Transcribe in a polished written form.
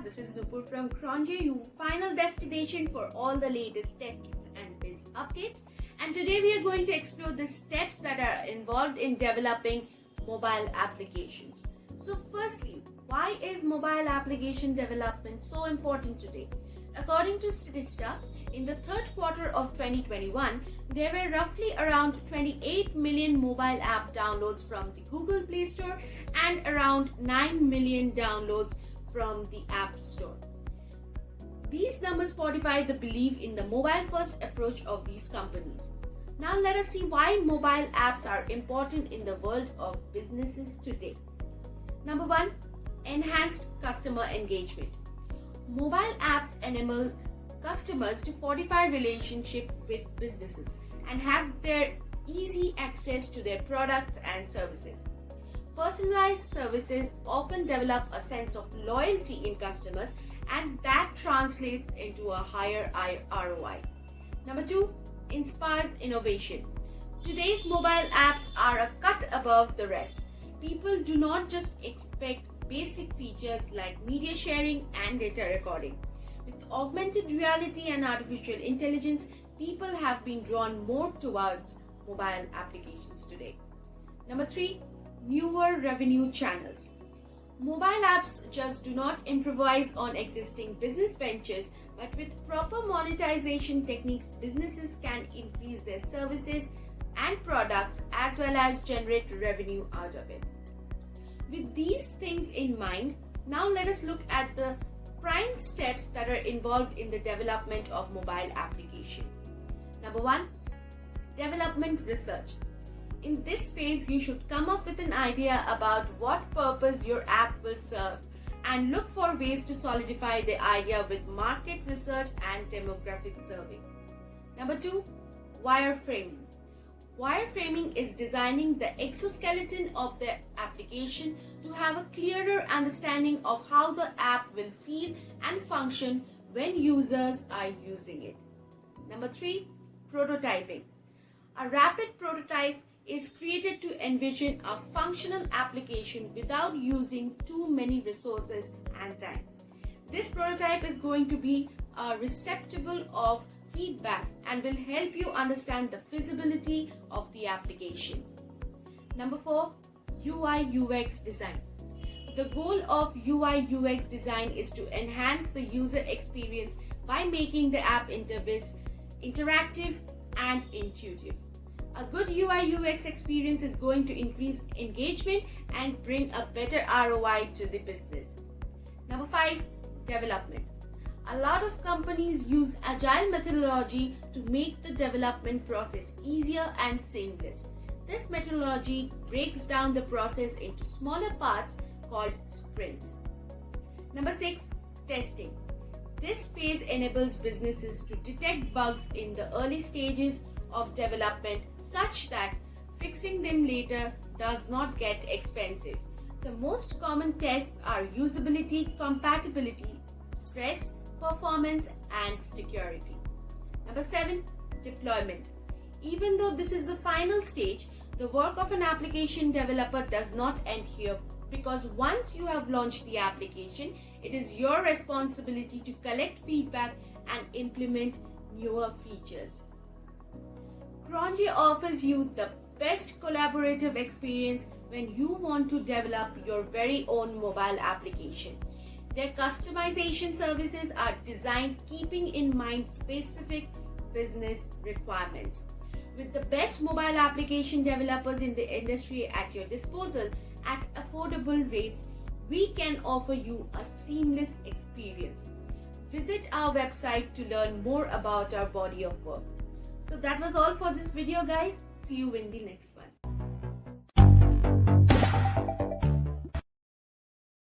this is Nupur from Cronje, your final destination for all the latest tech and biz updates. And today we are going to explore the steps that are involved in developing mobile applications. So firstly, why is mobile application development so important today? According to Statista, in the third quarter of 2021, there were roughly around 28 million mobile app downloads from the Google Play Store and around 9 million downloads from the App Store. These numbers fortify the belief in the mobile-first approach of these companies. Now let us see why mobile apps are important in the world of businesses today. Number 1, enhanced customer engagement. Mobile apps enable customers to fortify relationship with businesses and have their easy access to their products and services. Personalized services often develop a sense of loyalty in customers, and that translates into a higher ROI. Number 2, inspires innovation. Today's mobile apps are a cut above the rest. People do not just expect basic features like media sharing and data recording. With augmented reality and artificial intelligence, people have been drawn more towards mobile applications today. Number 3, newer revenue channels. Mobile apps just do not improvise on existing business ventures, but with proper monetization techniques, businesses can increase their services and products as well as generate revenue out of it. With these things in mind, now let us look at the prime steps that are involved in the development of mobile application. Number 1, development research. In this phase, you should come up with an idea about what purpose your app will serve and look for ways to solidify the idea with market research and demographic survey. Number 2, wireframing. Wireframing is designing the exoskeleton of the application to have a clearer understanding of how the app will feel and function when users are using it. Number 3, prototyping. A rapid prototype is created to envision a functional application without using too many resources and time. This prototype is going to be a receptacle of feedback and will help you understand the feasibility of the application. Number 4, UI UX design. The goal of UI UX design is to enhance the user experience by making the app interface interactive and intuitive. A good UI UX experience is going to increase engagement and bring a better ROI to the business. Number 5, development. A lot of companies use agile methodology to make the development process easier and seamless. This methodology breaks down the process into smaller parts called sprints. Number 6, testing. This phase enables businesses to detect bugs in the early stages of development such that fixing them later does not get expensive. The most common tests are usability, compatibility, stress, performance, and security. Number 7, deployment. Even though this is the final stage, the work of an application developer does not end here, because once you have launched the application, it is your responsibility to collect feedback and implement newer features. Cronje offers you the best collaborative experience when you want to develop your very own mobile application. Their customization services are designed keeping in mind specific business requirements. With the best mobile application developers in the industry at your disposal at affordable rates, we can offer you a seamless experience. Visit our website to learn more about our body of work. So that was all for this video, guys. See you in the next one.